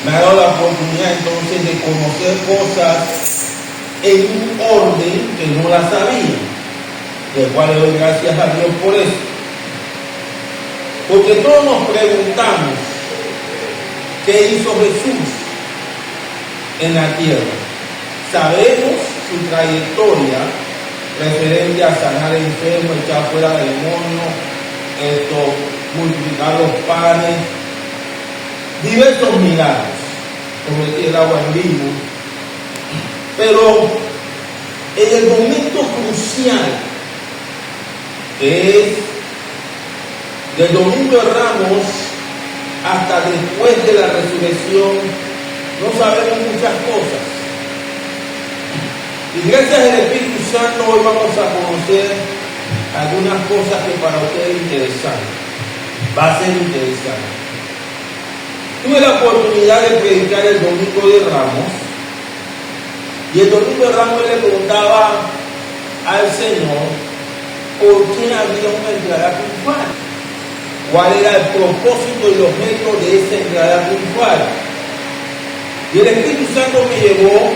me ha dado la oportunidad entonces de conocer cosas en un orden que no las sabía, del cual le doy gracias a Dios por eso. Porque todos nos preguntamos, ¿qué hizo Jesús en la tierra? Sabemos su trayectoria referente a sanar enfermos, echar fuera demonios, multiplicar los panes, diversos milagros, convertir el agua en vino. Pero en el momento crucial, que es del domingo de Ramos hasta después de la resurrección, no sabemos muchas cosas. Y gracias al Espíritu Santo hoy vamos a conocer algunas cosas que para ustedes es interesante. Va a ser interesante. Tuve la oportunidad de predicar el domingo de Ramos. Y el domingo de Ramos le preguntaba al Señor por qué había una entrada triunfal. ¿Cuál era el propósito y los objeto de esa entrada triunfal? Y el Espíritu Santo me llevó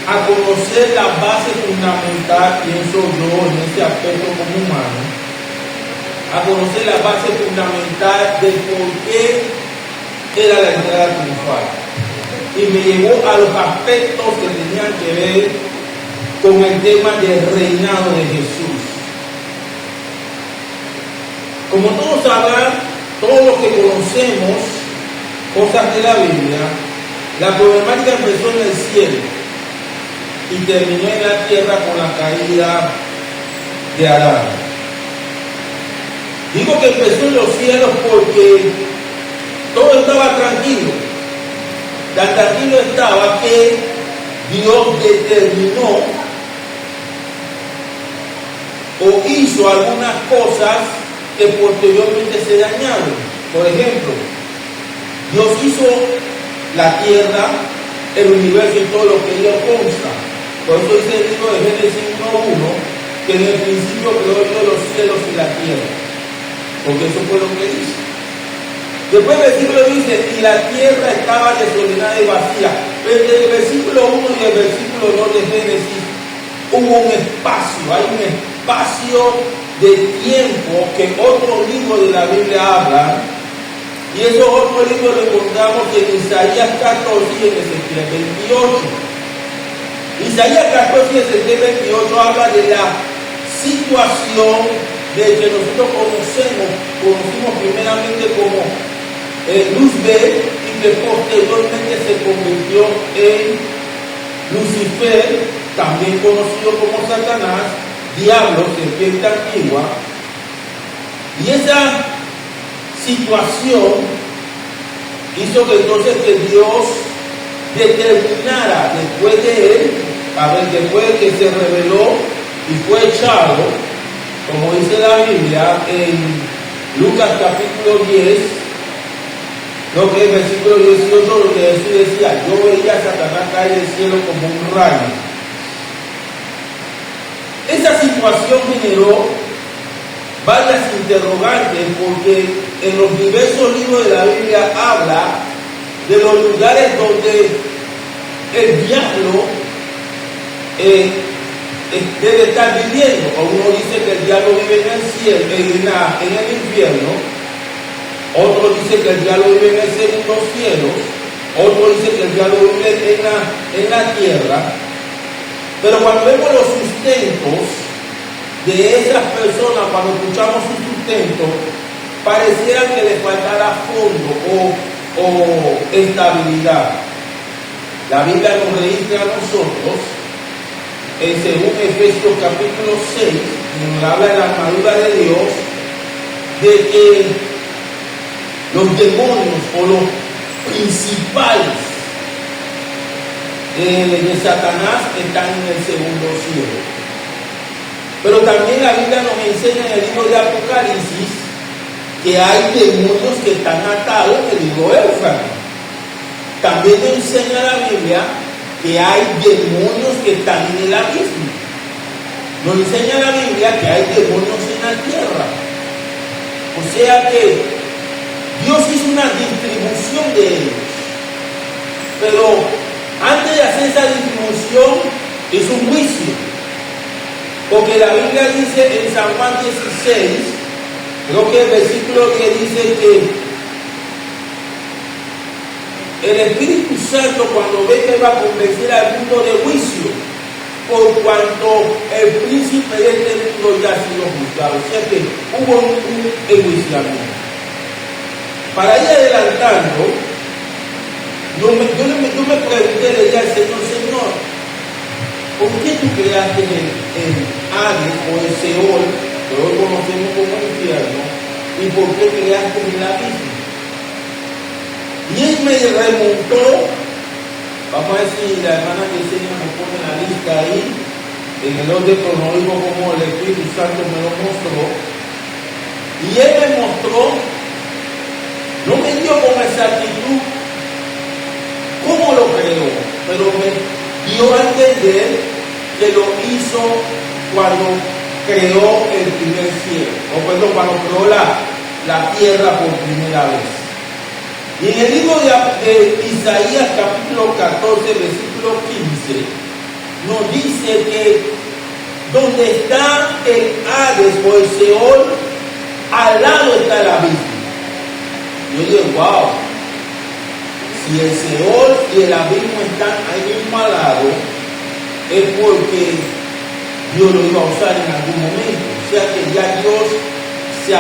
a conocer la base fundamental, pienso yo, en este aspecto como humano, a conocer la base fundamental del por qué era la entrada triunfal. Y me llevó a los aspectos que tenían que ver con el tema del reinado de Jesús. Como todos sabrán, todos los que conocemos cosas de la Biblia, la problemática empezó en el cielo y terminó en la tierra con la caída de Adán. Digo que empezó en los cielos porque todo estaba tranquilo. Tan tranquilo estaba que Dios determinó o hizo algunas cosas que posteriormente se dañaron. Por ejemplo, Dios hizo la tierra, el universo y todo lo que ello consta. Por eso dice el libro de Génesis 1:1 que en el principio creó Dios los cielos y la tierra, porque eso fue lo que hizo. Después el versículo dice, y la tierra estaba desordenada y vacía. Entre el versículo 1 y el versículo 2 de Génesis hubo un espacio, hay un espacio de tiempo que otros libros de la Biblia hablan, y esos otros libros los encontramos en Isaías 14 y en Ezequiel 28. Isaías 14 y Ezequiel 28 habla de la situación de que nosotros conocimos primeramente como Luzbel, y que posteriormente se convirtió en Lucifer, también conocido como Satanás, diablo, serpiente antigua. Y esa situación hizo que entonces que Dios determinara después de él, después de que se reveló y fue echado, como dice la Biblia en Lucas capítulo 10, lo que es versículo 18, lo que Jesús decía, yo veía a Satanás caer del cielo como un rayo. Esa situación generó varias interrogantes, porque en los diversos libros de la Biblia habla de los lugares donde el diablo debe estar viviendo. Uno dice que el diablo vive en el cielo, en el infierno. Otro dice que el diablo vive en el segundo cielo. Otro dice que el diablo vive en la tierra. Pero cuando vemos los sustentos de esas personas, cuando escuchamos sus sustentos, pareciera que les faltara fondo o estabilidad. La Biblia nos registra a nosotros, según Efesios capítulo 6, nos habla de la armadura de Dios, de que los demonios o los principales de Satanás están en el segundo cielo. Pero también la Biblia nos enseña en el libro de Apocalipsis que hay demonios que están atados en el libro de Éufrates. También nos enseña la Biblia que hay demonios que están en el abismo. Nos enseña la Biblia que hay demonios en la tierra. O sea que Dios hizo una distribución de ellos. Pero antes de hacer esa distribución, hizo un juicio. Porque la Biblia dice en San Juan 16, creo que el versículo que dice que el Espíritu Santo, cuando ve que va a convencer al mundo de juicio, por cuanto el príncipe de este mundo ya ha sido juzgado. O sea que hubo un enjuiciamiento. Para ir adelantando, yo me pregunté le dije al Señor, ¿por qué tú creaste el Hades o el Seol, que hoy conocemos como infierno, y por qué creaste el abismo? Y él me remontó, vamos a decir, la hermana que enseña nos pone la lista ahí, en el orden cronológico como el Espíritu Santo me lo mostró, y él me mostró, no me dio con exactitud cómo lo creó, pero me dio a entender que lo hizo cuando creó el primer cielo, o perdón, cuando creó la tierra por primera vez. Y en el libro de Isaías capítulo 14, versículo 15, nos dice que donde está el Hades o el Seol, al lado está el abismo. Yo digo, wow, si el Seol y el abismo están ahí mismo al lado, es porque Dios lo iba a usar en algún momento. O sea que ya Dios se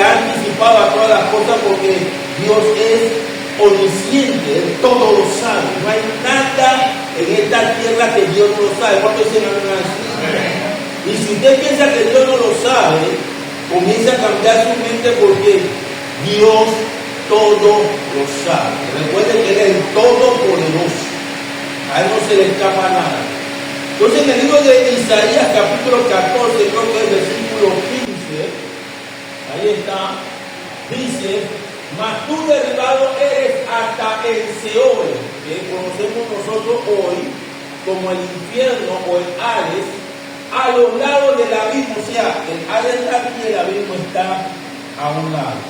ha anticipado a todas las cosas, porque Dios es omnisciente, Él todo lo sabe. No hay nada en esta tierra que Dios no lo sabe. ¿Cuántos dicen así? Y si usted piensa que Dios no lo sabe, comienza a cambiar su mente, porque Dios todo lo sabe. Recuerde que Él es el todopoderoso. A Él no se le escapa nada. Entonces en el libro de Isaías capítulo 14, creo que es el versículo 15, ahí está, dice: mas tú derribado eres hasta el Seol, que conocemos nosotros hoy como el infierno o el Hades, a los lados del abismo. O sea, el Hades está aquí y el abismo está a un lado.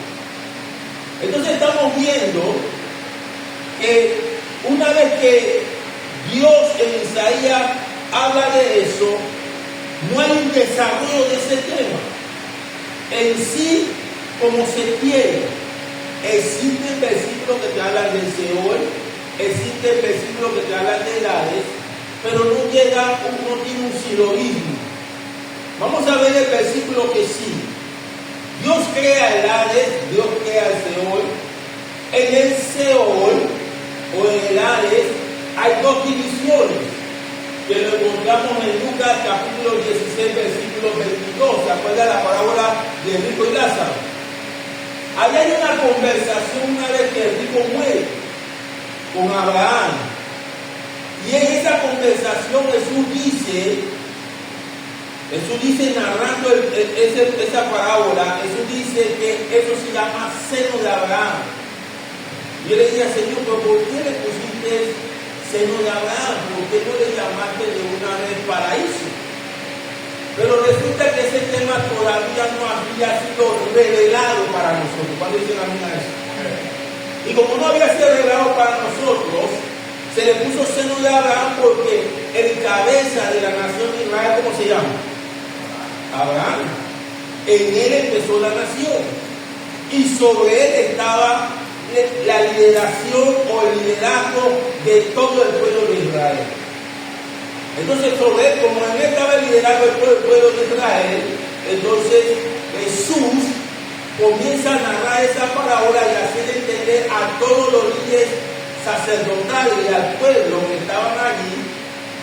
Entonces estamos viendo que una vez que Dios en Isaías habla de eso, no hay un desarrollo de ese tema en sí como se quiere. Existen versículos que te hablan del Seol, existen versículos que te hablan del Hades, pero no llega, no tiene un silogismo. Vamos a ver el versículo que sí. Dios crea el Hades, Dios crea el Seol. En el Seol o en el Hades hay dos divisiones, que lo encontramos en Lucas capítulo 16, versículo 22. ¿Se acuerda la parábola de rico y Lázaro? Ahí hay una conversación una vez que el rico muere con Abraham. Y en esa conversación Jesús dice narrando esa parábola, Jesús dice que eso se llama seno de Abraham. Y yo le dije al Señor, pero ¿por qué le pusiste seno de Abraham? ¿Por qué no le llamaste de una vez paraíso? Pero resulta que ese tema todavía no había sido revelado para nosotros. ¿Cuándo dicen a mí eso? Y como no había sido revelado para nosotros, se le puso seno de Abraham, porque el cabeza de la nación de Israel, ¿cómo se llama? Abraham. En él empezó la nación. Y sobre él estaba la lideración o el liderazgo de todo el pueblo de Israel. Entonces, sobre él, como en él estaba el liderazgo del pueblo de Israel, entonces Jesús comienza a narrar esa parábola y hacer entender a todos los líderes sacerdotales y al pueblo que estaban allí,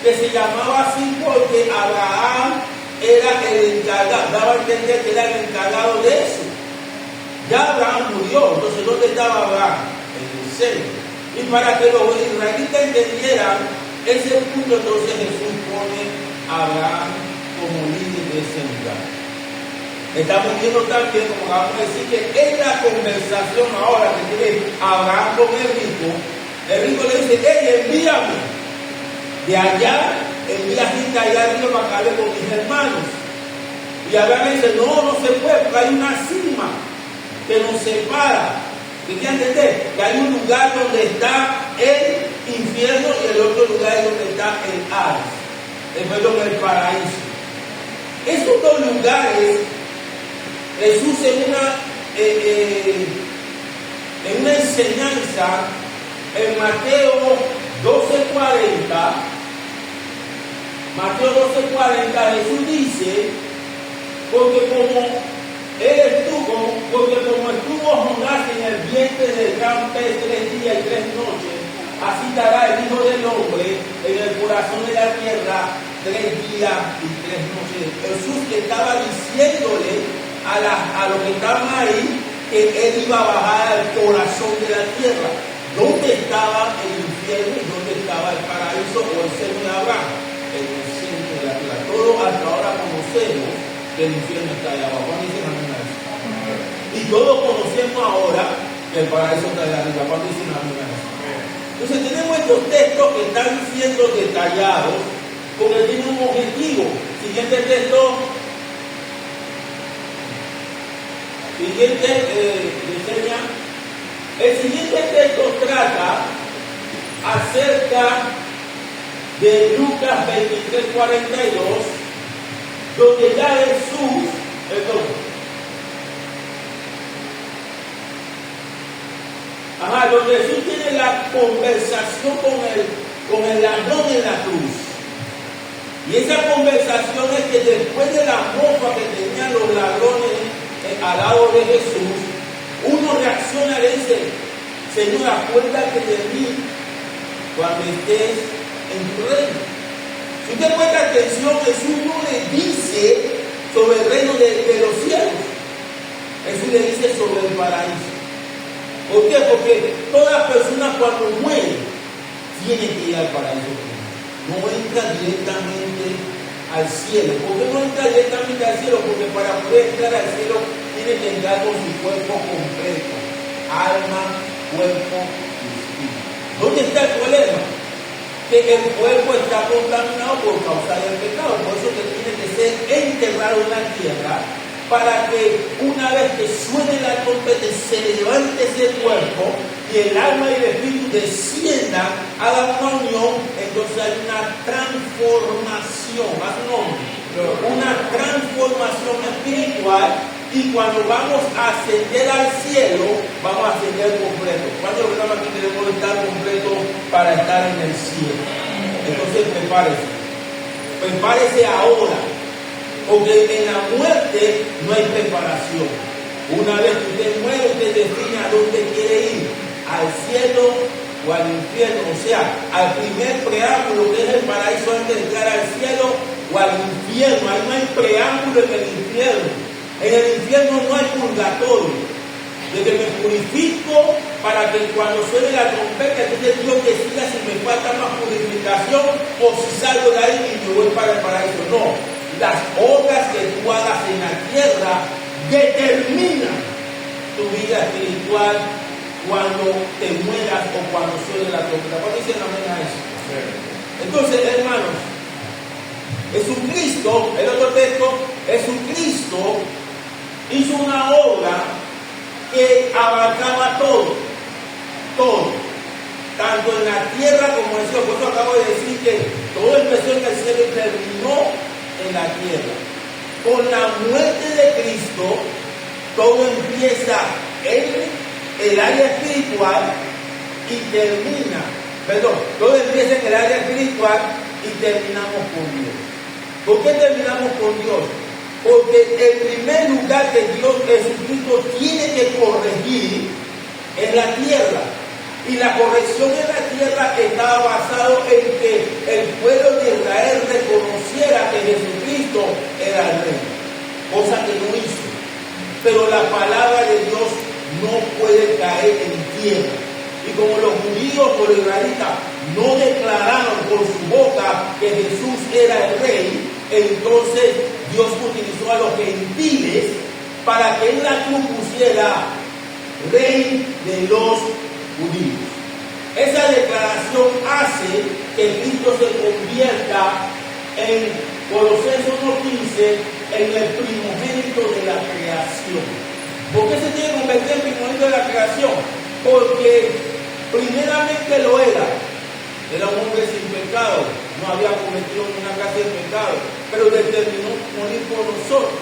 que se llamaba así porque Abraham era el encargado, daba a entender que era el encargado de eso. Ya Abraham murió, entonces ¿dónde estaba Abraham? En el seno. Y para que los israelitas entendieran ese punto, entonces Jesús pone a Abraham como líder de ese lugar. Estamos viendo también, como acabamos de decir, que en la conversación ahora que tiene Abraham con el rico le dice: hey, envíame de allá, envía gente allá arriba para que hable con mis hermanos. Y Abraham le dice: no se puede, porque hay una cima que nos separa. ¿Qué quiere entender? Que hay un lugar donde está el infierno y el otro lugar es donde está el Hades, el paraíso. Esos dos lugares, Jesús en una enseñanza en Mateo 12:40, Jesús dice, porque como estuvo Jonás en el vientre del gran pez 3 días y 3 noches, así estará el Hijo del Hombre en el corazón de la tierra 3 días y 3 noches. Jesús estaba diciéndole a los que estaban ahí que Él iba a bajar al corazón de la tierra. ¿Dónde estaba el infierno y dónde estaba el paraíso o el seno de Abraham? En el centro de la tierra. Todos hasta ahora conocemos que el infierno está allá abajo. ¿Cuándo dicen amén a eso? Y todos conocemos ahora que el paraíso está allá arriba. ¿Cuándo dicen amén a eso? Entonces tenemos estos textos que están siendo detallados porque tienen un objetivo. Siguiente texto. Enseña. El siguiente texto trata acerca de Lucas 23:42, donde ya Jesús, donde Jesús tiene la conversación con el ladrón en la cruz. Y esa conversación es que después de la mofa que tenían los ladrones al lado de Jesús, uno reacciona y le dice: Señor, acuérdate de mí cuando estés en tu reino. Si usted presta atención, Jesús no le dice sobre el reino de los cielos. Jesús le dice sobre el paraíso. ¿Por qué? Porque toda persona cuando muere tiene que ir al paraíso. No entra directamente al cielo. ¿Por qué no entra directamente al cielo? Porque para poder entrar al cielo tiene que entrar con su cuerpo completo, alma, cuerpo y espíritu. ¿Dónde está el problema? Que el cuerpo está contaminado por causa del pecado. Por eso que tiene que ser enterrado en la tierra, para que una vez que suene la trompeta se levante ese cuerpo y el alma y el espíritu desciendan, hagan una unión. Entonces hay una transformación, una transformación espiritual, y cuando vamos a ascender al cielo, vamos a ascender completo. ¿Cuántos de nosotros aquí queremos estar completos para estar en el cielo? Entonces prepárese ahora, porque en la muerte no hay preparación. Una vez que usted muere, usted define a dónde quiere ir, al cielo o al infierno, o sea, al primer preámbulo que es el paraíso antes de entrar al cielo, o al infierno. Ahí no hay preámbulo en el infierno. En el infierno no hay purgatorio. Desde me purifico para que cuando suene la trompeta, entonces Dios decida si me falta más purificación o si salgo de ahí y me voy para el paraíso. No, las obras que tú hagas en la tierra determinan tu vida espiritual cuando te mueras o cuando suene la trompeta. ¿Cuándo dicen amén a eso? Entonces, hermanos, Jesucristo, el otro texto, Jesucristo hizo una obra que abarcaba todo, tanto en la tierra como en el cielo. Por eso acabo de decir que todo empezó en el cielo y terminó en la tierra. Con la muerte de Cristo, todo empieza en el área espiritual y todo empieza en el área espiritual y terminamos con Dios. ¿Por qué terminamos con Dios? Porque el primer lugar que Dios, Jesucristo, tiene que corregir es la tierra. Y la corrección en la tierra estaba basado en que el pueblo de Israel reconociera que Jesucristo era el rey, cosa que no hizo. Pero la palabra de Dios no puede caer en tierra. Y como los judíos o los israelitas no declararon por su boca que Jesús era el rey, entonces Dios utilizó a los gentiles para que en la cruz pusiera rey de los judíos. Esa declaración hace que Cristo se convierta en Colosenses 1:15 en el primogénito de la creación. ¿Por qué se tiene que convertir en primogénito de la creación? Porque primeramente lo era. Era un hombre sin pecado, no había cometido ninguna clase de pecado, pero determinó morir por nosotros.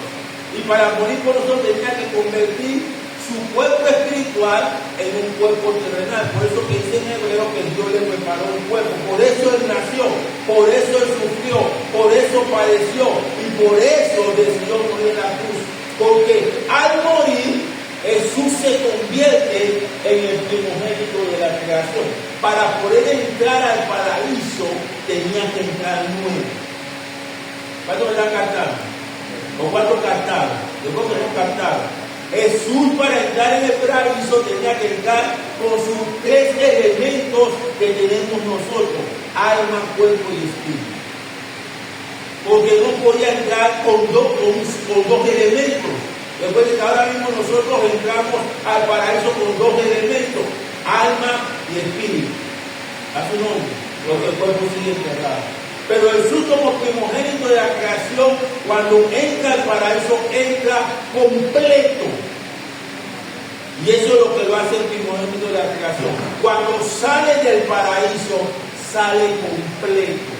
Y para morir por nosotros tenía que convertir su cuerpo espiritual en un cuerpo terrenal. Por eso que dice en Hebreo que Dios le preparó un cuerpo. Por eso él nació, por eso él sufrió, por eso padeció y por eso decidió morir en la cruz. Porque al morir Jesús se convierte en el primogénito de la creación. Para poder entrar al paraíso tenía que entrar nuevo. ¿Cuántos me están captando? ¿O cuántos captaron? Yo creo que no captaron. Jesús para entrar en el paraíso tenía que entrar con sus tres elementos que tenemos nosotros: alma, cuerpo y espíritu. Porque no podía entrar con dos elementos. Recuerden que ahora mismo nosotros entramos al paraíso con dos elementos: alma y espíritu. A su nombre, porque el cuerpo sigue enterrado. Pero Jesús, como primogénito de la creación, cuando entra al paraíso, entra completo. Y eso es lo que lo hace el primogénito de la creación. Cuando sale del paraíso, sale completo.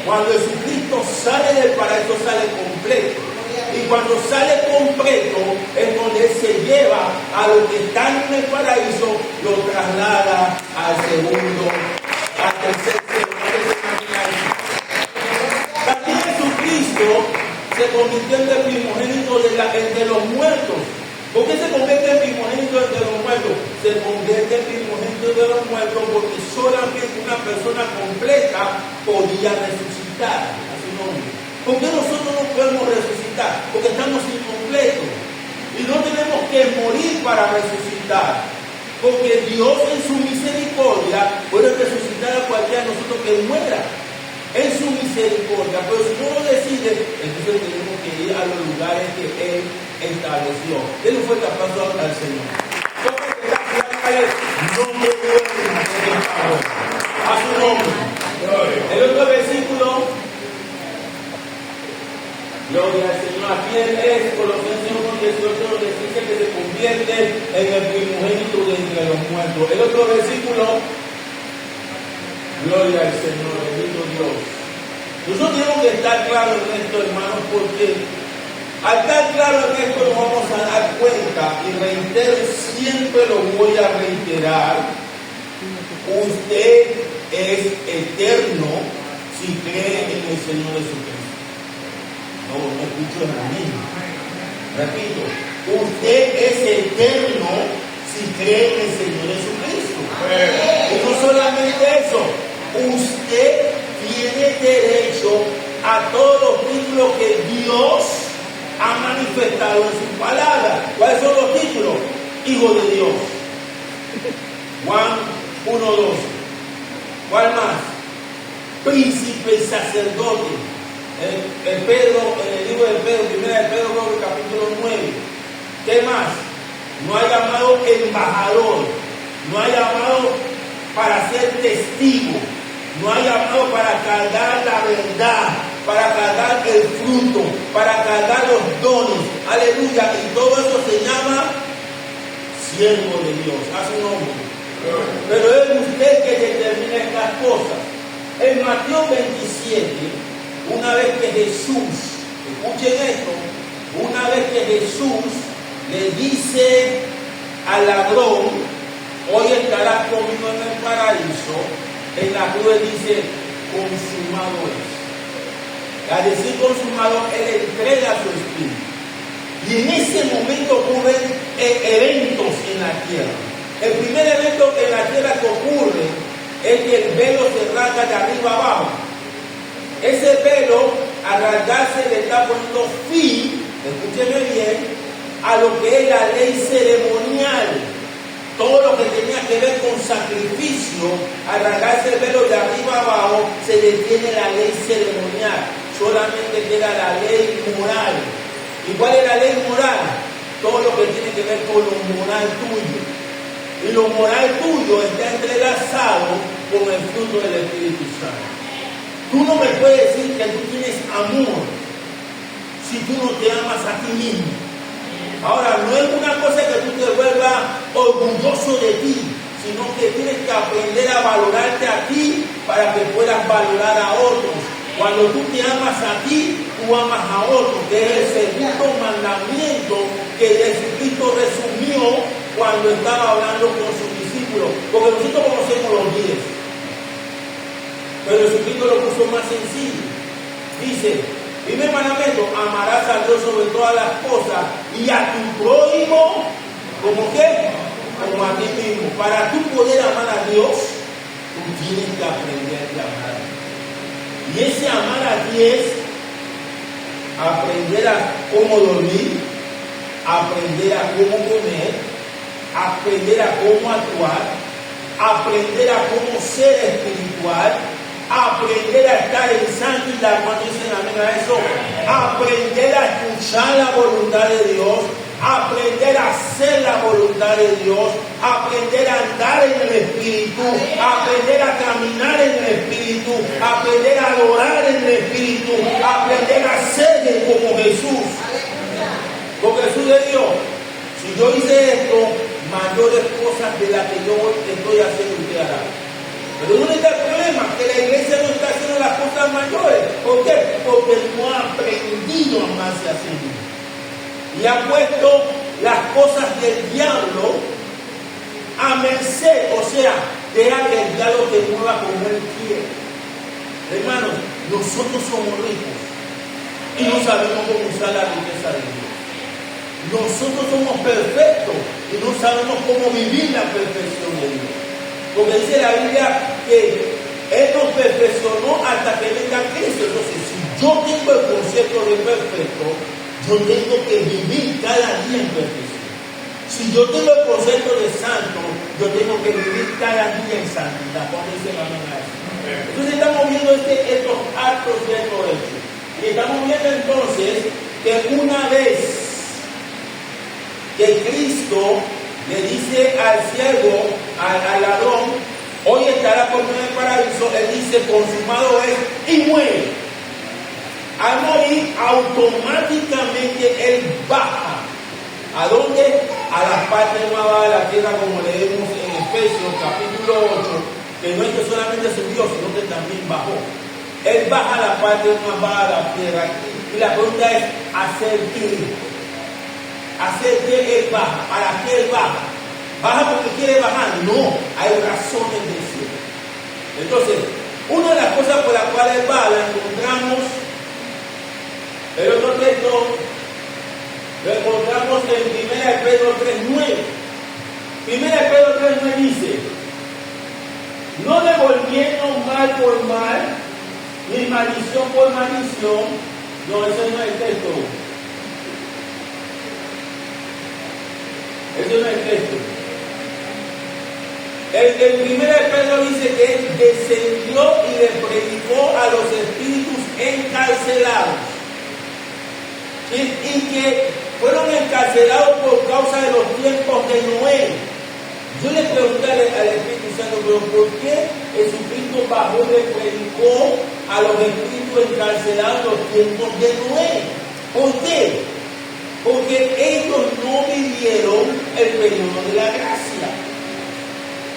Cuando Jesucristo sale del paraíso, sale completo. Y cuando sale completo, es donde Él se lleva a los que están en el paraíso, lo traslada al segundo, al tercer. También Jesucristo se convirtió en el primogénito de los muertos. ¿Por qué se convierte en primogénito de los muertos? Se convierte en primogénito de los muertos porque solamente una persona completa podía resucitar a su nombre. ¿Por qué nosotros no podemos resucitar? Porque estamos incompletos. Y no tenemos que morir para resucitar. Porque Dios en su misericordia puede resucitar a cualquiera de nosotros que muera. En su misericordia. Pero si no lo decide, entonces tenemos que ir a los lugares que Él estableció. Denle un fuerte aplauso al Señor. A su nombre. El otro versículo. Gloria al Señor. Aquí es Colosenses 1:18, donde dice que se convierte en el primogénito de entre los muertos. El otro versículo, gloria al Señor, bendito Dios. Nosotros tenemos que estar claros en esto, hermanos, porque al estar claros en esto nos vamos a dar cuenta, y reitero, siempre lo voy a reiterar: usted es eterno si cree en el Señor Jesucristo. No escucho a mí. Repito, usted es eterno si cree en el Señor Jesucristo. Y no solamente eso, usted tiene derecho a todos los títulos que Dios ha manifestado en su palabra. ¿Cuáles son los títulos? Hijo de Dios. Juan 1:12. ¿Cuál más? Príncipe y sacerdote. En el libro de Pedro, primera de Pedro, capítulo 9. ¿Qué más? No ha llamado embajador, no ha llamado para ser testigo, no ha llamado para cargar la verdad, para cargar el fruto, para cargar los dones. Aleluya. Y todo eso se llama siervo de Dios. A su nombre. Pero es usted que determina estas cosas. En Mateo 27. Una vez que Jesús, escuchen esto, una vez que Jesús le dice al ladrón: hoy estarás conmigo en el paraíso, en la cruz dice: consumado es. Al decir consumado, Él entrega su espíritu. Y en ese momento ocurren eventos en la tierra. El primer evento en la tierra que ocurre es que el velo se rasga de arriba abajo. Ese velo, al rasgarse, le está poniendo fin, escúcheme bien, a lo que es la ley ceremonial. Todo lo que tenía que ver con sacrificio, al rasgarse el velo de arriba abajo, se detiene la ley ceremonial. Solamente queda la ley moral. ¿Y cuál es la ley moral? Todo lo que tiene que ver con lo moral tuyo. Y lo moral tuyo está entrelazado con el fruto del Espíritu Santo. Tú no me puedes decir que tú tienes amor si tú no te amas a ti mismo. Ahora, no es una cosa que tú te vuelvas orgulloso de ti, sino que tienes que aprender a valorarte a ti para que puedas valorar a otros. Cuando tú te amas a ti, tú amas a otros, que es el segundo mandamiento que Jesucristo resumió cuando estaba hablando con sus discípulos. Porque nosotros conocemos los 10, pero Jesucristo lo puso más sencillo. Dice, primer mandamiento, amarás a Dios sobre todas las cosas y a tu prójimo, ¿como qué? Como a ti mismo. Para tú poder amar a Dios, tú tienes que aprender a amar a Dios. Y ese amar a Dios es aprender a cómo dormir, aprender a cómo comer, aprender a cómo actuar, aprender a cómo ser espiritual, aprender a estar en santidad. Cuando dicen amén a eso, aprender a escuchar la voluntad de Dios, aprender a hacer la voluntad de Dios, aprender a andar en el Espíritu, aprender a caminar en el Espíritu, aprender a adorar en el Espíritu, aprender a ser como Jesús. Porque Jesús le dijo, si yo hice esto, mayores cosas de las que yo estoy haciendo usted hará. Pero ¿dónde está el problema? Que la iglesia no está haciendo las cosas mayores. ¿Por qué? Porque no ha aprendido a amarse a sí mismo. Y ha puesto las cosas del diablo a merced, o sea, deja que el diablo te mueva como él quiere. Hermanos, nosotros somos ricos y no sabemos cómo usar la riqueza de Dios. Nosotros somos perfectos y no sabemos cómo vivir la perfección de Dios. Porque dice la Biblia que Él nos perfeccionó hasta que venga Cristo. Entonces, si yo tengo el concepto de perfecto, yo tengo que vivir cada día en perfección. Si yo tengo el concepto de santo, yo tengo que vivir cada día en santidad. Cuando dice amén a eso. Entonces estamos viendo estos actos de estos hechos. Y estamos viendo entonces que una vez que Cristo le dice al siervo, al ladrón, hoy estará conmigo en el paraíso, él dice, consumado es, y muere. Al morir, automáticamente él baja. ¿A dónde? A la parte más baja de la tierra, como leemos en Efesios capítulo 8, que no es que solamente subió, sino que también bajó. Él baja a la parte más baja de la tierra. Y la pregunta es, ¿hacer qué? ¿Hacer qué él baja? ¿Para qué él baja? ¿Baja porque quiere bajar? No, hay razones de ser. Entonces, una de las cosas por las cuales él baja, la encontramos, el otro texto, lo encontramos en 1 Pedro 3:9. 1 Pedro 3:9 dice, no devolviendo mal por mal, ni maldición por maldición. No, ese no es el texto. Ese no es el texto. El 1 Pedro dice que él descendió y le predicó a los espíritus encarcelados. Y que fueron encarcelados por causa de los tiempos de Noé. Yo le pregunté al Espíritu Santo, pero ¿por qué Jesucristo bajó y le predicó a los espíritus encarcelados en los tiempos de Noé? ¿Por qué? Porque ellos no vivieron el periodo de la gracia.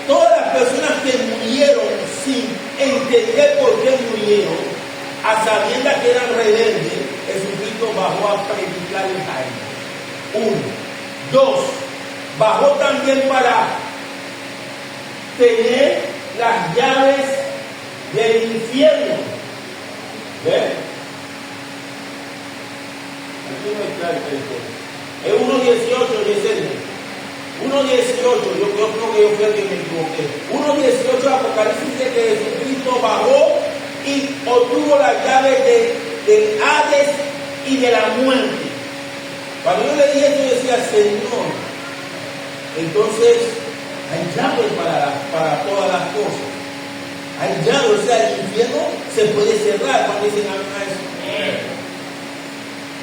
Todas las personas que murieron sin entender por qué murieron, a sabiendas que eran rebeldes, Jesucristo bajó a predicarles a ellos. 1. 2. Bajó también para tener las llaves del infierno. ¿Ven? Aquí no está el texto. Es 1.18 y es el 1.18, yo creo que yo fui el que me equivoqué. 1.18 Apocalipsis dice que Jesucristo bajó y obtuvo las llaves del Hades y de la muerte. Cuando yo leí esto, yo decía, Señor, entonces hay llaves para todas las cosas. Hay llaves, o sea, el infierno se puede cerrar cuando dicen amén a eso.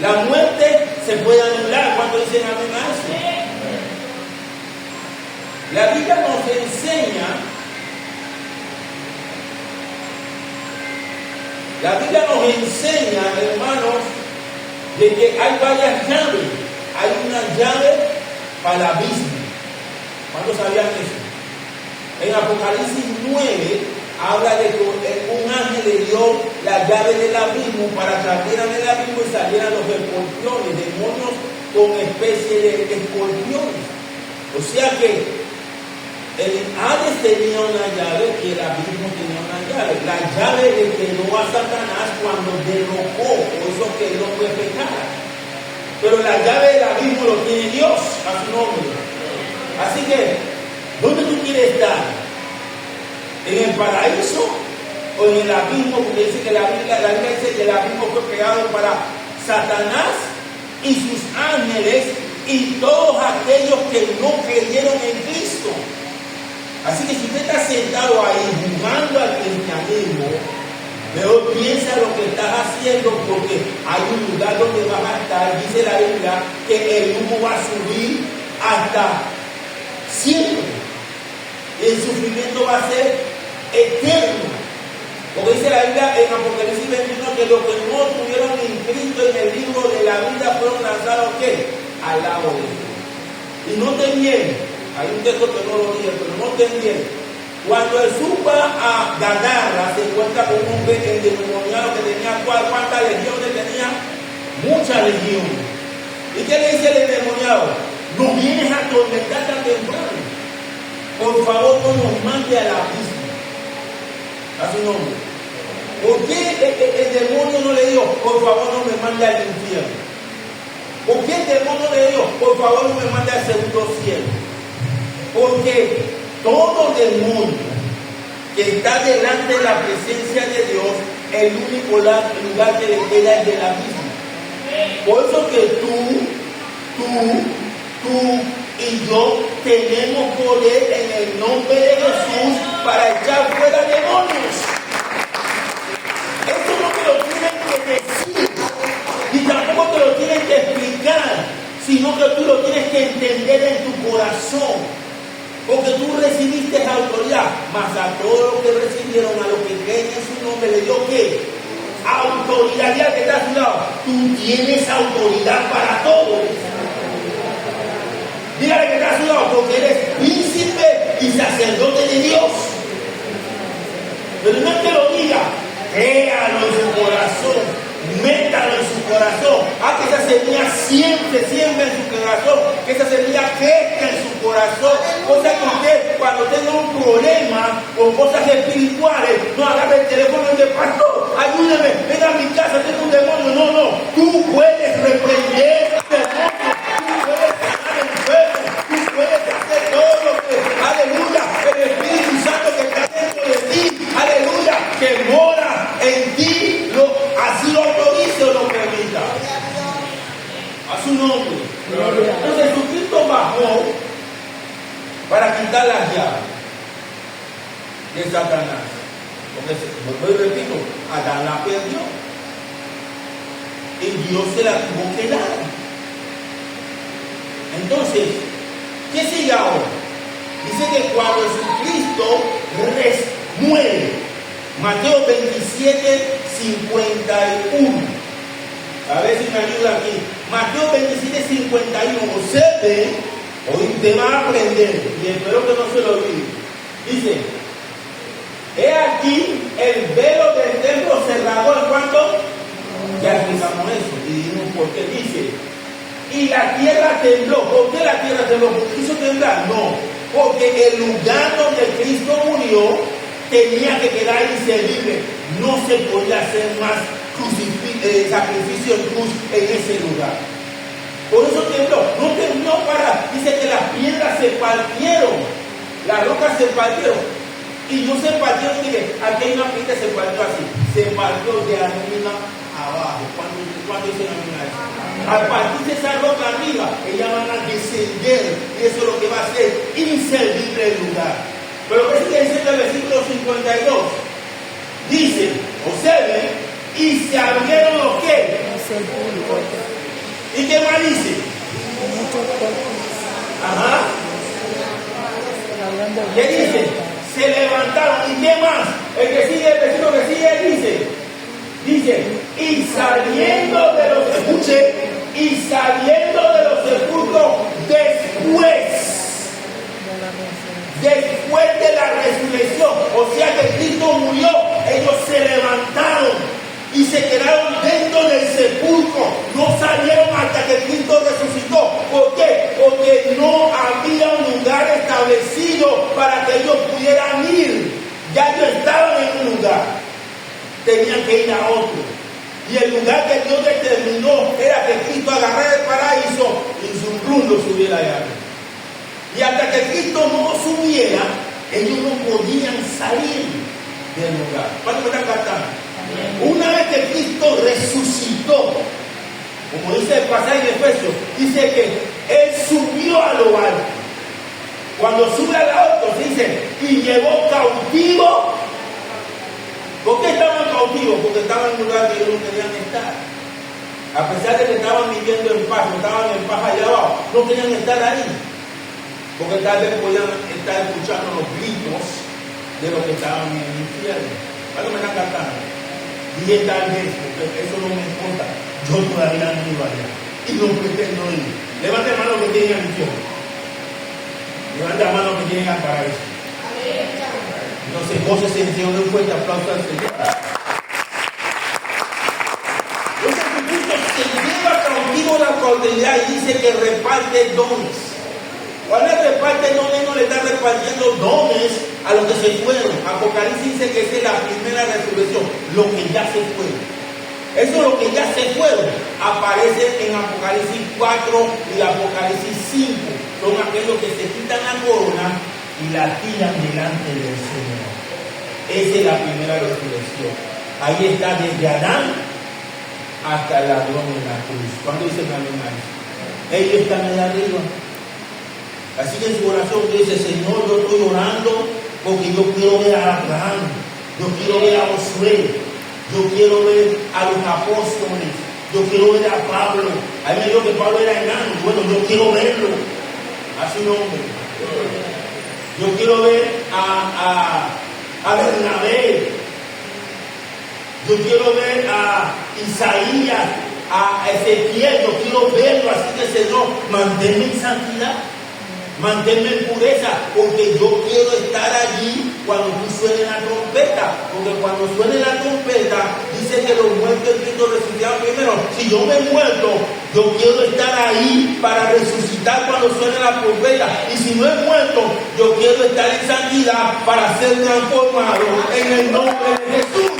La muerte se puede anular cuando dicen amén a eso. La Biblia nos enseña, hermanos, de que hay varias llaves. hay una llave para el abismo. ¿Cuántos sabían eso? En Apocalipsis 9 habla de que un ángel le dio la llave del abismo para que abrieran el abismo y salieran los escorpiones, demonios con especie de escorpiones. O sea que el Hades tenía una llave y el abismo tenía una llave. La llave le quedó a Satanás cuando derrocó, por eso que el hombre pecara. Pero la llave del abismo lo tiene Dios a su nombre. Así que, ¿dónde tú quieres estar? ¿En el paraíso o en el abismo? Porque dice que la Biblia dice que el abismo fue creado para Satanás y sus ángeles y todos aquellos que no creyeron en Cristo. Así que si usted está sentado ahí jugando al cristianismo, mejor piensa lo que estás haciendo, porque hay un lugar donde vas a estar. Dice la Biblia que el humo va a subir hasta siempre. El sufrimiento va a ser eterno. Porque dice la Biblia en Apocalipsis 21 que los que no tuvieron inscrito en el libro de la vida fueron lanzados ¿qué? Al lago de Dios. Y no te mienten. Hay un texto que no lo dije, pero no te mienten. Cuando Jesús va a Gadara, se encuentra con un hombre endemoniado que tenía ¿cuántas legiones tenía? Muchas legiones. ¿Y qué le dice el endemoniado? No vienes a atormentar tan temprano. Por favor, no nos mande al abismo. A su nombre. ¿Por qué el demonio no le dijo, por favor, no me mande al infierno? ¿Por qué el demonio le dijo, por favor, no me mande al segundo cielo? Porque todo demonio que está delante de la presencia de Dios, el único lugar que le queda es del abismo. Por eso que tú y yo tenemos poder en el nombre de Jesús para echar fuera demonios. Eso no te lo tienen que decir, y tampoco te lo tienen que explicar, sino que tú lo tienes que entender en tu corazón. Porque tú recibiste autoridad, mas a todos los que recibieron, a los que creen en su nombre, le dio ¿qué? Autoridad. Ya que está a su lado, tú tienes autoridad para todos. Dígale que está a su lado, porque eres príncipe y sacerdote de Dios. Pero no es que lo diga, créalo en su corazón, métalo en su corazón. Que esa semilla siempre en su corazón, que esa semilla crezca en su corazón. Cosa que usted, cuando tenga un problema con cosas espirituales, no agarre el teléfono y dice, pastor, ayúdame, ven a mi casa, tengo un demonio. No, tú puedes reprender el demonio, tú puedes sanar enfermos, tú puedes hacer todo lo que, aleluya, el Espíritu Santo que está dentro de ti, aleluya, que mora en ti, así lo autorice o lo permita. A su nombre. Entonces Jesucristo bajó para quitar las llaves de Satanás. Porque, repito, Adán la perdió y Dios se la tuvo que dar. Entonces, ¿qué sigue ahora? Dice que cuando Jesucristo muere, Mateo 27, 51. A ver si me ayuda aquí. Mateo 27, 51. Observe, hoy te va a aprender y espero que no se lo olvide. Dice, he aquí el velo del templo cerrado. ¿En cuánto? Ya explicamos eso y dijimos por qué. Dice, y la tierra tembló. ¿Por qué la tierra tembló? ¿Porque quiso temblar? No, porque el lugar donde Cristo murió tenía que quedar inservible. No se podía hacer más sacrificio en cruz en ese lugar. Por eso tembló. No tembló dice que las piedras se partieron, las rocas se partieron. Y no se partieron, mire, aquí hay una piedra que se partió así, se partió de arriba abajo. ¿Cuándo dice la Biblia eso? Al partirse esa roca arriba, ellas van a descender, y eso es lo que va a ser inservible el lugar. Pero ¿qué sigue diciendo el versículo 52? Dice, observen, y se abrieron los ¿qué? ¿Y qué más dice? Ajá. ¿Qué dice? Se levantaron. ¿Y qué más? El que sigue, el versículo que sigue dice, y saliendo de los, escuche, y saliendo de los después de la resurrección. O sea que Cristo murió, ellos se levantaron y se quedaron dentro del sepulcro. No salieron hasta que Cristo resucitó. ¿Por qué? Porque no había un lugar establecido para que ellos pudieran ir. Ya ellos estaban en un lugar, tenían que ir a otro. Y el lugar que Dios determinó era que Cristo agarrara el paraíso y su rumbo subiera allá. Y hasta que Cristo no subiera, ellos no podían salir del lugar. ¿Cuánto me están captando? Una vez que Cristo resucitó, como dice el pasaje en Efesios, dice que Él subió a lo alto. Cuando sube al alto, se dice, y llevó cautivo. ¿Por qué estaban cautivos? Porque estaban en un lugar que ellos no querían estar. A pesar de que estaban viviendo en paz, estaban en paz allá abajo, no querían estar ahí. Porque tal vez podían estar escuchando los gritos de los que estaban en el infierno. ¿Cuándo me están cantando? Y tal vez, porque eso no me importa. Yo todavía no iba allá. Y no pretendo ir. Levante la mano que tienen al infierno. Levante la mano que tienen al paraíso. Entonces, José se dio un fuerte aplauso al Señor. Entonces, Cristo se lleva cautivo la cautividad y dice que reparte dones. Cuando él reparte dones, no le está repartiendo dones a los que se fueron. Apocalipsis dice que esa es la primera resurrección, lo que ya se fueron. Eso es lo que ya se fueron. Aparece en Apocalipsis 4 y Apocalipsis 5. Son aquellos que se quitan la corona y la tiran delante del Señor. Esa es la primera resurrección. Ahí está desde Adán hasta el ladrón en la cruz. ¿Cuándo dice amén? Ellos están allá arriba. Así que en su oración dice, Señor, yo estoy orando porque yo quiero ver a Abraham, yo quiero ver a Josué, yo quiero ver a los apóstoles, yo quiero ver a Pablo. A mí me dijo que Pablo era enano. Bueno, yo quiero verlo a su nombre. Yo quiero ver a Bernabé. Yo quiero ver a Isaías, a Ezequiel. Yo quiero verlo. Así que, Señor, manténme en santidad, manténme en pureza, porque yo quiero estar allí cuando tú suene la trompeta. Porque cuando suene la trompeta, dice que los muertos en Cristo resucitan primero. Si yo me he muerto, yo quiero estar ahí para resucitar cuando suene la trompeta. Y si no he muerto, yo quiero estar en santidad para ser transformado en el nombre de Jesús.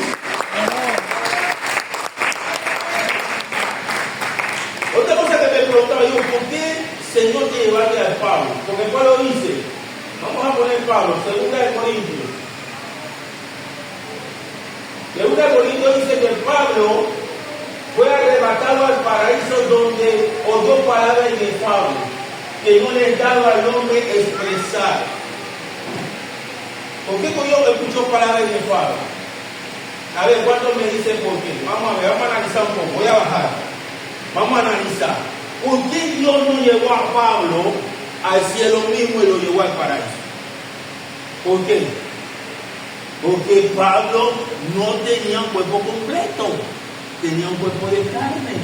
Otra cosa que me preguntaba yo, ¿por qué Señor te llevaste al Pablo? Porque Pablo dice, vamos a poner Pablo, 2 Corintios. 2 Corintios dice que Pablo fue arrebatado al paraíso donde oyó palabras inefables que no le daba al hombre expresar. ¿Por qué yo escucho palabras inefables? A ver, ¿cuántos me dicen por qué? Vamos a ver, vamos a analizar un poco. Voy a bajar. Vamos a analizar. ¿Por qué Dios no llevó a Pablo al cielo mismo y lo llevó al paraíso? ¿Por qué? Porque Pablo no tenía un cuerpo completo, tenía un cuerpo de carne.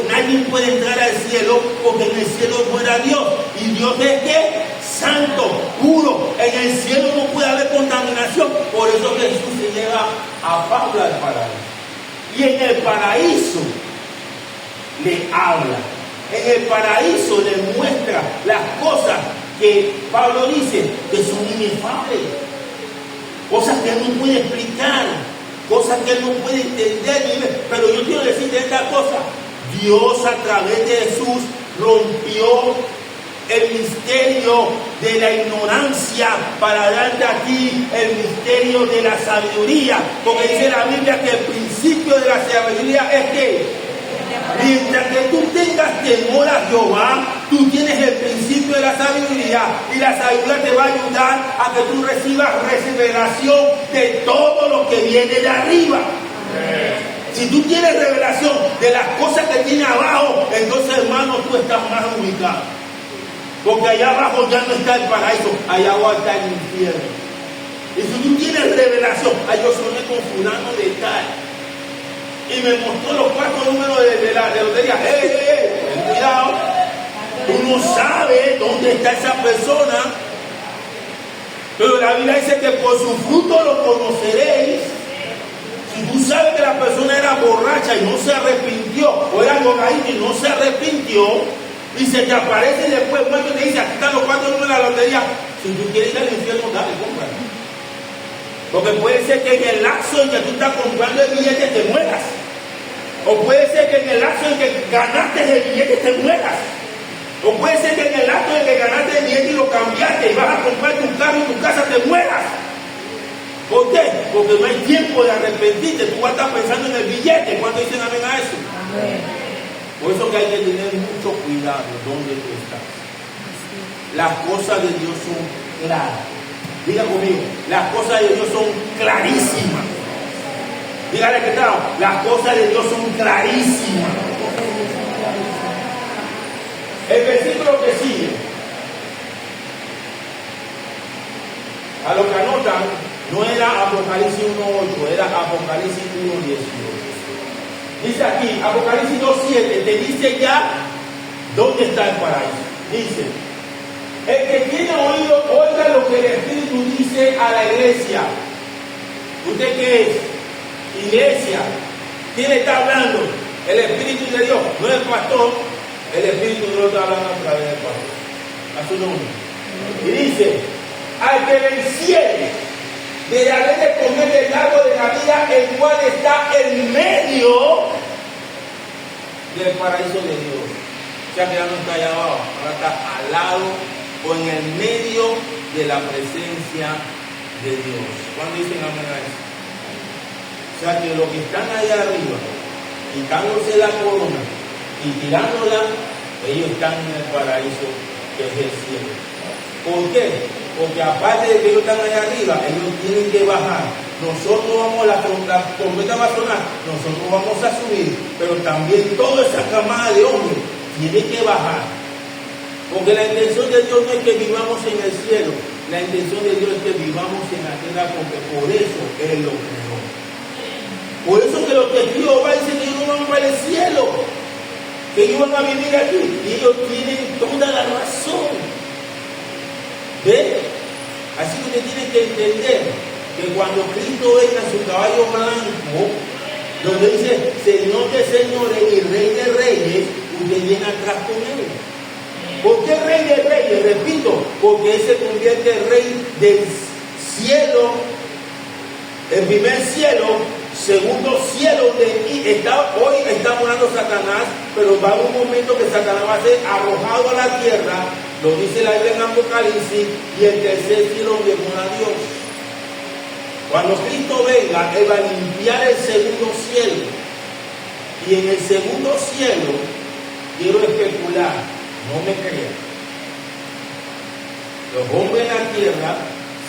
Nadie puede entrar al cielo porque en el cielo no era Dios. ¿Y Dios es qué? Santo, puro. En el cielo no puede haber contaminación. Por eso Jesús se lleva a Pablo al paraíso. Y en el paraíso le habla. En el paraíso le muestra las cosas que Pablo dice que son inefables. Cosas que él no puede explicar, cosas que él no puede entender. Pero yo quiero decirte esta cosa: Dios a través de Jesús rompió el misterio de la ignorancia para darte a ti el misterio de la sabiduría. Porque dice la Biblia que el principio de la sabiduría es que mientras que tú tengas temor a Jehová, tú tienes el principio de la sabiduría, y la sabiduría te va a ayudar a que tú recibas revelación de todo lo que viene de arriba. Si tú tienes revelación de las cosas que tiene abajo, entonces, hermano, tú estás más ubicado. Porque allá abajo ya no está el paraíso, allá abajo está el infierno. Y si tú tienes revelación, yo soné con fulano de tal, y me mostró los 4 números de la lotería. Cuidado, tú no sabes dónde está esa persona. Pero la Biblia dice que por su fruto lo conoceréis. Si tú sabes que la persona era borracha y no se arrepintió, o era drogadicta y no se arrepintió, y se te aparece después muerto y te dice, aquí están los 4 números de la lotería. Si tú quieres ir al infierno, dale, cómpralo. Porque puede ser que en el lapso en que tú estás comprando el billete te mueras. O puede ser que en el lapso en que ganaste el billete te mueras. O puede ser que en el acto de que ganaste el billete y lo cambiaste y vas a comprar tu carro y tu casa te mueras. ¿Por qué? Porque no hay tiempo de arrepentirte. Tú vas a estar pensando en el billete. ¿Cuánto dicen amén a eso? Amén. Por eso que hay que tener mucho cuidado donde tú estás. Las cosas de Dios son claras. Diga conmigo, las cosas de Dios son clarísimas. Dígale que tal, las cosas de Dios son clarísimas. El versículo que sigue, a lo que anotan, no era Apocalipsis 1.8, era Apocalipsis 1.18. Dice aquí, Apocalipsis 2.7, te dice ya dónde está el paraíso. Dice, el que tiene oído, oiga lo que el Espíritu dice a la iglesia. ¿Usted qué es? Iglesia. ¿Quién está hablando? El Espíritu de Dios, no el pastor. El Espíritu de Dios está hablando a través del pastor. A su nombre. Y dice, al que venciere, de haber de comer del árbol de la vida, el cual está en medio del paraíso de Dios. O sea que ya no está allá abajo, ahora está al lado o en el medio de la presencia de Dios. ¿Cuándo dicen amén a eso? O sea que los que están allá arriba, quitándose la corona y tirándola, ellos están en el paraíso que es el cielo. ¿Por qué? Porque aparte de que ellos están allá arriba, ellos tienen que bajar. Nosotros vamos, la trompeta va a sonar, nosotros vamos a subir, pero también toda esa camada de hombres tiene que bajar. Porque la intención de Dios no es que vivamos en el cielo, la intención de Dios es que vivamos en la tierra, porque por eso Él lo creó. Por eso que los testigos de Jehová dicen que ellos no van para el cielo, que ellos van a vivir aquí, y ellos tienen toda la razón. ¿Ve? Así que usted tiene que entender que cuando Cristo venga en su caballo blanco, donde dice Señor de señores y Rey de reyes, usted viene atrás con Él. ¿Por qué Rey de reyes? Repito, porque Él se convierte en Rey del cielo, el primer cielo, segundo cielo, hoy está morando Satanás, pero va a haber un momento que Satanás va a ser arrojado a la tierra, lo dice la Biblia en Apocalipsis, y el tercer cielo donde mora Dios. Cuando Cristo venga, Él va a limpiar el segundo cielo, y en el segundo cielo, quiero especular, no me crean, los hombres en la tierra,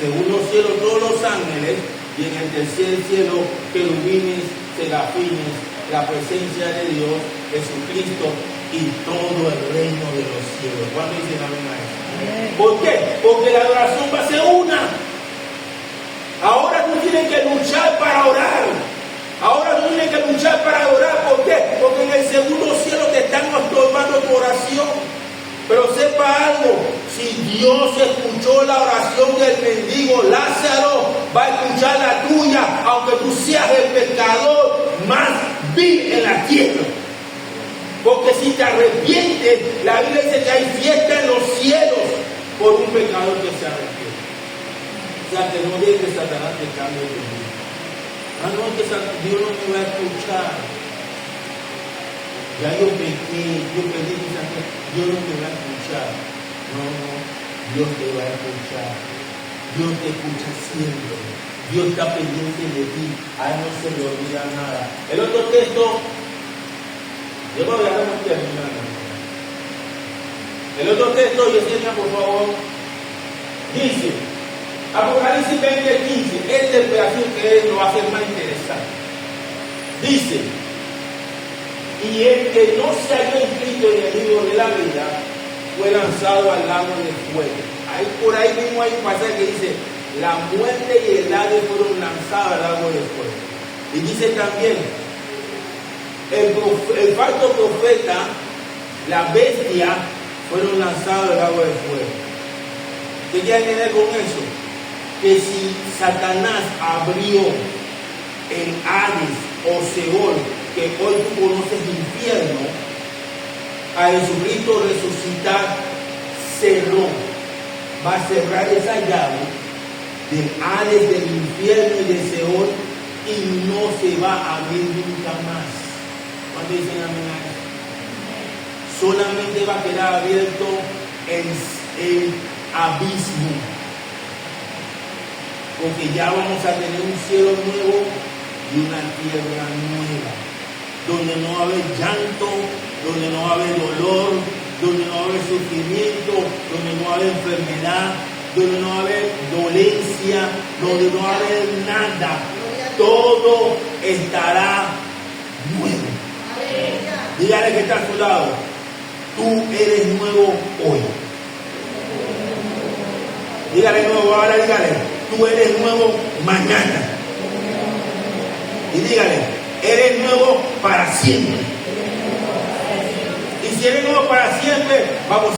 segundo cielo, todos los ángeles, y en el tercer cielo, querubines, serafines, la presencia de Dios, Jesucristo y todo el reino de los cielos. ¿Cuándo dicen amén a eso? ¿Por qué? Porque la adoración va a ser una. Ahora tú tienes que luchar para orar. Ahora tú tienes que luchar para orar. ¿Por qué? Porque en el segundo cielo te están estorbando tu oración. Pero sepa algo, si Dios escuchó la oración del mendigo Lázaro, va a escuchar la tuya, aunque tú seas el pecador más vil en la tierra. Porque si te arrepientes, la Biblia dice que hay fiesta en los cielos por un pecador que se arrepiente. O sea, que no dejes que Satanás te cambie tu vida. Ah, no, que Dios no me va a escuchar. Ya yo pequé, yo pedí que Dios no me va a escuchar. No, Dios te va a escuchar. Dios te escucha siempre. Dios está pendiente de ti. A Él no se le olvida nada. El otro texto, yo me voy a dar terminando. El otro texto, Yesenia, por favor, dice, Apocalipsis 20:15, este pedacito que lo hace más interesante. Dice, y el que no se halló inscrito en el libro de la vida fue lanzado al lago de fuego. Por ahí mismo hay un pasaje que dice, la muerte y el Hades fueron lanzados al lago de fuego. Y dice también, el falso profeta, la bestia, fueron lanzados al lago de fuego. ¿Qué quiere tener con eso? que si Satanás abrió el Hades o Seol, que hoy tú conoces infierno, a Jesucristo resucitar cerró, va a cerrar esa llave del Hades, del infierno y de Seol, y no se va a abrir nunca más. ¿Cuánto dicen amén a eso? Solamente va a quedar abierto el abismo, porque ya vamos a tener un cielo nuevo y una tierra nueva, donde no va a haber llanto, donde no va a haber dolor, donde no va a haber sufrimiento, donde no va a haber enfermedad, donde no va a haber dolencia, donde no va a haber nada. Todo estará nuevo. Dígale que está a su lado: tú eres nuevo hoy. Dígale nuevo, ahora dígale: tú eres nuevo mañana. Y dígale: eres nuevo para siempre. Y si eres nuevo para siempre, vamos